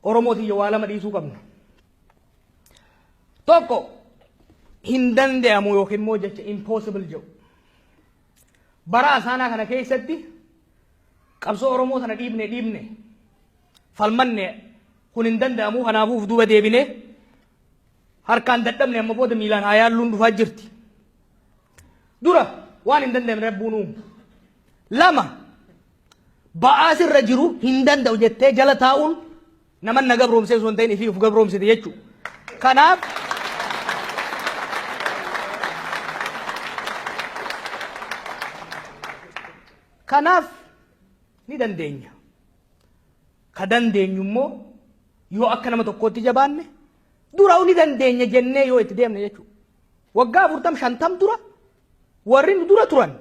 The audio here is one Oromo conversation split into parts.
Oromooti wala madhiisuu qabna. Tokko hin danda'amu yookiin immoo jecha impossible jedhu. Bara asaanaa kana keessatti qabsoo Oromoo sana dhiibne falmanne kun hin danda'amu kanaafuu duuba deebine harkaan dadhabne amma booda miilaan haa yaalluun dhufaa jirti. Dura waan hin danda'amne rabbuun uumu. Lama ba'aas irra jiru hin danda'u jettee jala taa'uun nama na gabroomsee osoo hin ta'in ifii of gabroomsite jechuudha. Kanaaf ni dandeenya. Ka dandeenyu immoo yoo akka nama tokkootti jabaanne dura ni dandeenya jennee yoo itti deemne jechuudha. Waggaa 40-50 dura warri nu dura turan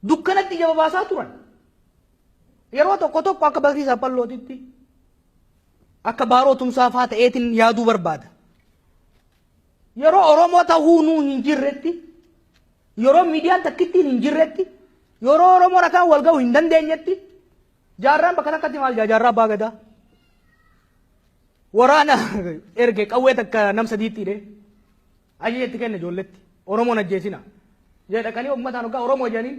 dukkanatti ija babaasaa turan. Yeroo tokko akka Bakriisaa Pallootitti akka Baaroo Tumsaa fa'aa ta'eetiin yaaduu barbaada. Yeroo Oromoo ta'uu nuu hin jirretti yeroo miidiyaan takkittiin hin jirretti yeroo Oromoo rakaan wal ga'uu hin dandeenyetti jaarraan bakka takkatti maal jaarraa abbaa gadaa waraana erge qawwee takka nam sadiitti hidhee ajjeetti kenne ijoolletti Oromoon ajjeesina jedhanii uummataan hoggaa Oromoo jedhaniin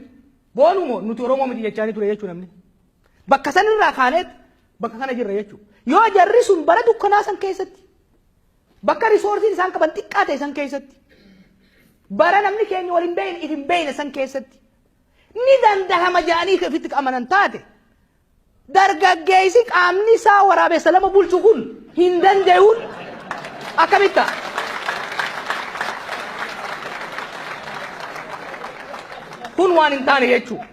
boonumoo nuti Oromoo miti jechaanii ture jechuu namni bakka sanirraa kaaneet bakka kana jirra jechuudha. Yoo jarri sun bara dukkanaa san keessatti bakka risoorsiin isaan qaban xiqqaa ta'e san keessatti bara namni keenya waliin beeyne ifin beeyne san keessatti ni dandahama jedhanii ofitti amanan taate dargaggeessi qaamni isaa waraabessa lama bulchu kun hin danda'uun akkamitti kun waan hin taane jechuudha.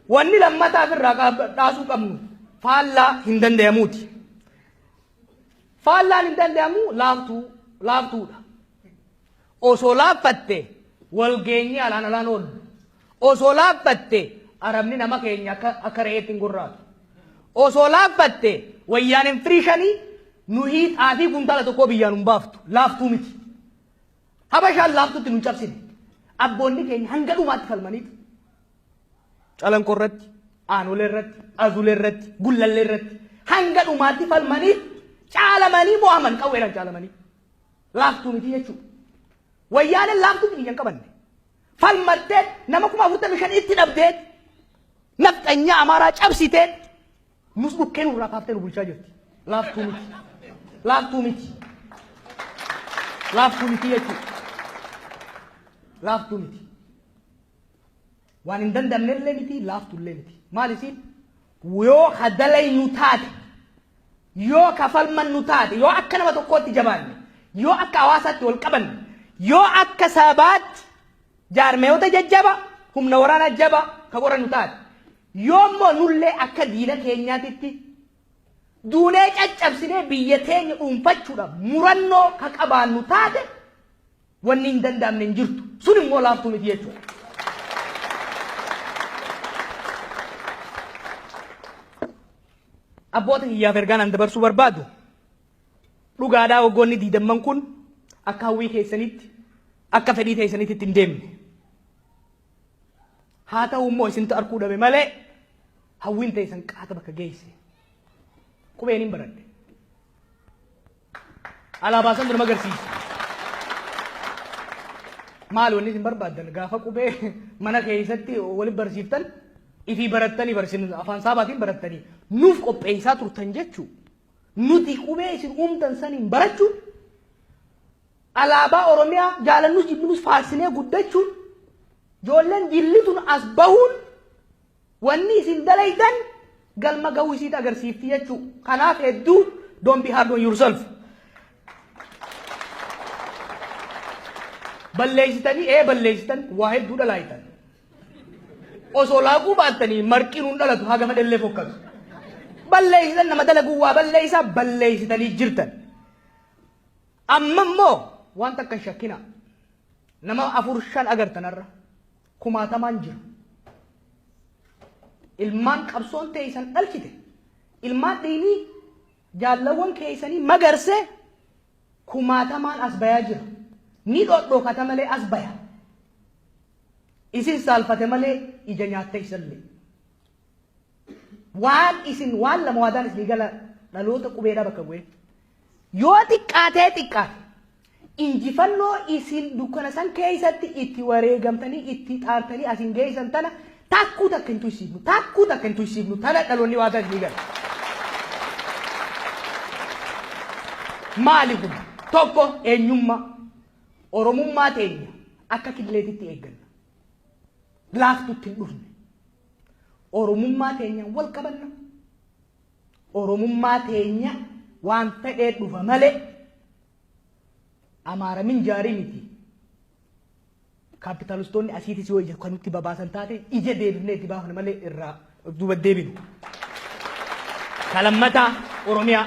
Wanni lammataaf irraa dhaasuu qabnu faallaa hin danda'amuuti. Faallaan hin danda'amu laaftuudha. Osoo laaffatte wal geenye alaan oolu. Osoo laaffatte arabni nama keenya akka re'eetti hin gurraatu. Osoo laaffatte wayyaan hin firiishanii nu hiixaa fi kuntaala tokkoo biyyaan hin baaftu. Laaftuu miti. Habashaan laaftuutti nu cabsine. Abboonni keenya hanga dhumaatti falmaniiti. Calanqoo irratti, Aanolee irratti, Azulee irratti, Gullallee irratti hanga dhumaatti falmaniif caalamanii mo'aman qawweedhaan caalamanii. Laaftuu miti jechuudha. Wayyaan laaftuu miti hin qabanne. Falmattee nama 45 itti dhabdeet nafxanyaa Amaaraa cabsiteet nus dhukkeen irraa kaaftee nu bulchaa jirti. Laaftuu miti. Laaftuu miti. Laaftuu miti jechuudha. Laaftuu miti. Waan hin danda'amnellee miti laaftullee miti. Maal isiin yoo hadalay nu taate yoo kafalman nu taate yoo akka nama tokkootti jabaanne yoo akka hawaasaatti wal qabanne yoo akka sabaatti jaarmeeyota jajjaba humna waraana jaba ka qoran nu taate yoo immoo nullee akka diina keenyaatitti duunee caccabsinee biyya teenya dhuunfachuudhaaf murannoo ka qabaannu taate wanni hin danda'amne hin jirtu sun immoo laaftuu miti jechuudha. Abboota hiyyaaf ergaan an dabarsuu barbaadu dhugaadhaa waggoonni 20 kun akka hawwii keessanitti akka fedhii keessanitti hin deemne. Haa ta'u immoo isin arguu dhabe malee hawwiin teessan qaata bakka geesse. Qubeen hin baradhe. Alaabaa san dura magarsiisa. Maal wanni isin barbaaddan gaafa qubee mana keessatti waliin barsiiftan ifii barattanii barsiin afaan saabaatiin barattanii nuuf qopheessaa turtan jechuudha. Nuti qubee isin uumtan saniin barachuun alaabaa Oromiyaa jaalannus jibbinus faarsinee guddachuun ijoolleen jillitun as bahuun wanni isin dalaydan galma gahuu isiitti agarsiifti jechuudha. Kanaaf hedduu don't be hard on yourself. Balleessitanii balleessitan waa hedduu dhalaayitan. Osoo laaquu baattanii marqinuun dhalatu haga madallee fokkatu. Balleessitan nama dalaguu waa balleessitanii jirtan. Amma immoo waan takka shakkina nama 4-5 agartanarra kumaatamaan jira. Ilmaan qabsoon teessan dhalchite. Ilmaan dhiinii jaallawwan keessanii magarsee kumaatamaan as bayaa jira. Ni dhodhokata malee as baya. Isin saalfate malee ija nyaatte isallee. waan isin waan lama waadaan isin gala dhaloota qubeedhaa bakka bu'ee yoo xiqqaate injifannoo isin dukkana san keessatti itti wareegamtanii itti xaartanii asin geessan tana takkuu takka hin tuysiifnu tana dhaloonni waadaan isin gala. Maali kun tokko eenyummaa oromummaa teenya akka killeetitti eegganna. Laaftutti hin dhufne. Oromummaa teenya wal qabanna. Oromummaa teenya waan fedhee dhufa malee Amaara minjaarii miti. Kaapitaalistoonni asiitis yoo ija kanutti babaasan taate ija deebifnee itti baafna malee irraa duuba deebinu. Kalammataa Oromiyaa.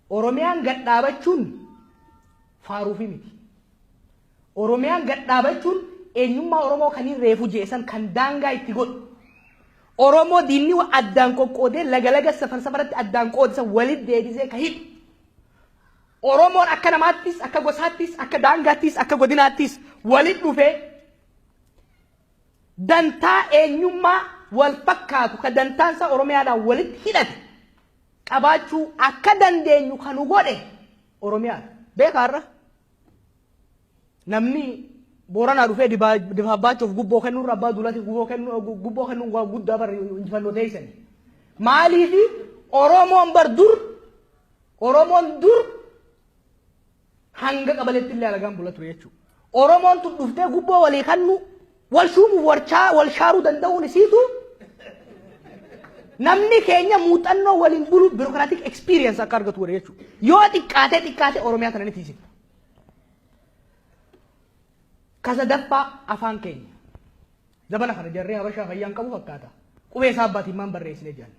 Oromiyaan gad dhaabachuun faaruufi miti. Oromiyaan gad dhaabachuun eenyummaa Oromoo kaniin reefu jeesan kan daangaa itti godhu. Oromoo diinni addaan qoqqoodee laga safaratti addaan qoodisa walitti deebisee ka hidhu. Oromoon akka namaattis, akka gosaattis, akka daangaattis, akka godinaattis walitti dhufee dantaa eenyummaa wal fakkaatu ka dantaansa Oromiyaadhaan walitti hidhate qabaachuu akka dandeenyu kanu godhe Oromiyaa. Beekaarra namni Boorana dhufee dibaabachuuf gubboo kennuun abbaa duulatiif gubboo kennuun waa guddaa bar injifannoo teessan. Maaliif Oromoon dur hanga qabaleetti illee alagaan bula ture jechuudha. Oromoon tun dhuftee gubboo walii kennu wal shuumu wal shaaruu danda'uun isiitu namni keenya muuxannoo waliin bulu bureaucratic experience akka argatu godhe jechuudha. Yoo xiqqaate Oromiyaa kana ni tiisifna. Kasadaffaa afaan keenya. Zabana kana jarree Habashaa fayyaan qabu fakkaata. Qubee isaa abbaatiin maan barreessine jaan.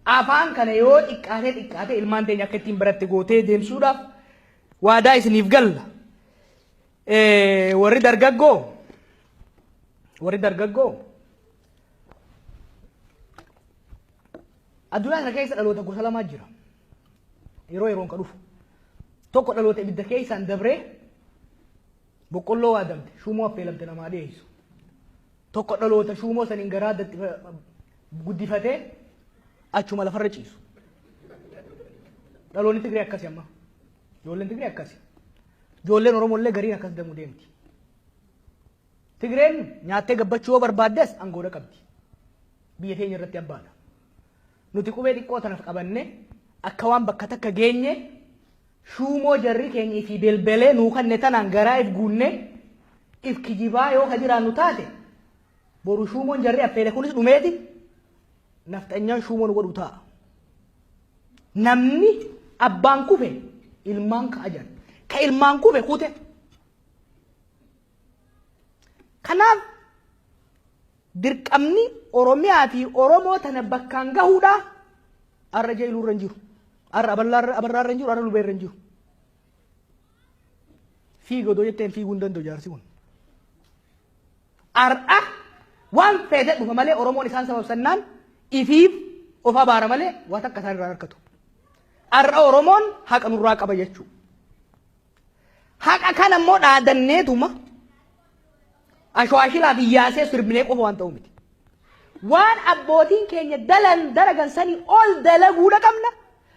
Afaan kana yoo xiqqaate ilmaan teenya akka ittiin baratte gootee deemsuudhaaf waadaa isiniif galla. Warri dargaggoo addunyaa kana keessa dhaloota gosa lamaa jira. Yeroon ka dhufu. Tokko dhaloota ibidda keessaan dabree boqqolloo waadamte shuumoo affeelamte namaa dhiyeessu. Tokko dhaloota shuumoo saniin garaa guddifatee achuma lafarra ciisu. Dhaloonni Tigree akkasi amma. Ijoolleen Tigree akkasi. Ijoolleen Oromollee gariin akkas deemu deemti. Tigreen nyaattee gabbachuu yoo barbaaddes aangoodha qabdi. Biyya keenya irratti abbaadha. Nuti qubee xiqqoo tanaaf qabanne akka waan bakka takka geenye shuumoo jarri keenya fi belbelee nuu kanne tanaan garaa if guunne if kijibaa yoo ka jiraannu taate boru shuumoon jarri affeele kunis dhumeeti nafxanyaan shuumoon godhu ta'a. Namni abbaan kufe ilmaan ka ajan ka ilmaan kufe kute. Kanaaf dirqamni Oromiyaa fi Oromoo tana bakkaan gahuudha arra jeeluu irra jiru. Arra abarraa irra jiru, arra lubee irra jiru. Fiigodoo jetteen fiiguu hin danda'u jaarsi kun. Ar'a waan fedhe dhufa malee Oromoon isaan sababsannaan ifiif of abaara malee waa takka isaan irraa harkatu. Ar'a Oromoon haqa nurraa qaba jechuudha. Haqa kana immoo dhaadanneetuma ashwaashilaa fi yaasee sirbinee qofa waan ta'u miti. Waan abbootiin keenya dalagan sanii ol dalaguudha qabna.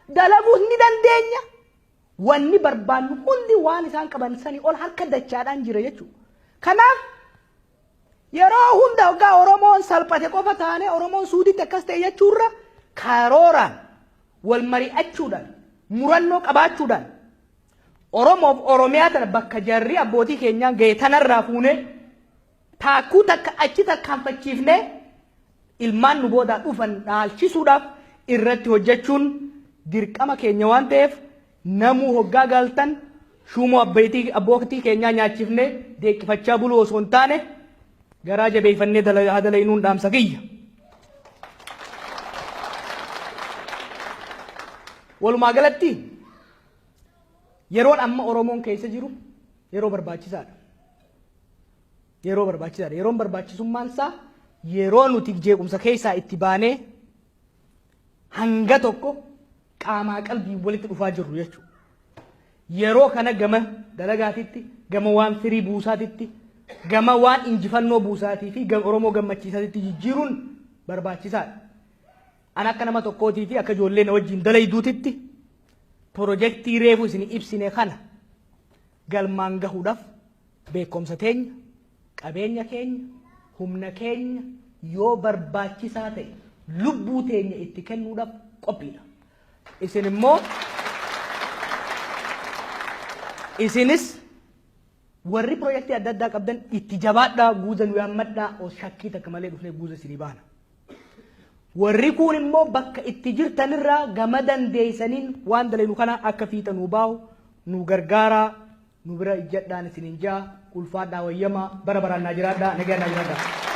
Dalaguu ni dandeenya. Wanni barbaannu hundi waan isaan qaban sanii ol harka dachaadhaan jira jechuudha. Kanaaf yeroo hunda waggaa Oromoon salphate qofa taane Oromoon suuditti akkas ta'e jechuurra karooraan wal mari'achuudhaan murannoo qabaachuudhaan Oromoof Oromiyaa tana bakka jarri abbootii keenyaan ga'e tanarraa fuunee taakkuu takka achi tarkaanfachiifnee ilmaan nu boodaa dhufan dhaalchisuudhaaf irratti hojjechuun dirqama keenya waan ta'eef namuu hoggaa galtan shuumoo abbootii keenyaa nyaachifnee deeqqifachaa buluu osoo hin taane garaa jabeeffannee dalayinuun dhaamsa kiyya. Walumaa galatti yeroon amma Oromoon keessa jiru yeroo barbaachisaadha. Yeroon barbaachisummaan isaa yeroo nuti jeequmsa keessaa itti baanee hanga tokko qaamaa qalbii walitti dhufaa jirru jechuudha. Yeroo kana gama dalagaatitti, gama waan firii buusaatitti, gama waan injifannoo buusaatii fi Oromoo gammachiisatitti jijjiiruun barbaachisaadha. An akka nama tokkootii fi akka ijoollee na wajjin dalayduutitti pirojektii reefu isin ibsine kana galmaan gahuudhaaf beekumsa teenya, qabeenya keenya, humna keenya yoo barbaachisaa ta'e lubbuu teenya itti kennuudhaaf qophiidha. Isin immoo isinis warri pirojektii adda addaa qabdan itti jabaadhaa guuza nu yaammadhaa oo shakkii takka malee dhufnee guuza isinii baana. Warri kun immoo bakka itti jirtanirraa gama dandeessaniin waan dalaynu kana akka fiixa nu baa'u nu gargaaraa nu bira ijjadhaan isinin jaa ulfaadhaa wayyamaa bara baraan naa jiraadhaa nagaa naa jiraadhaa.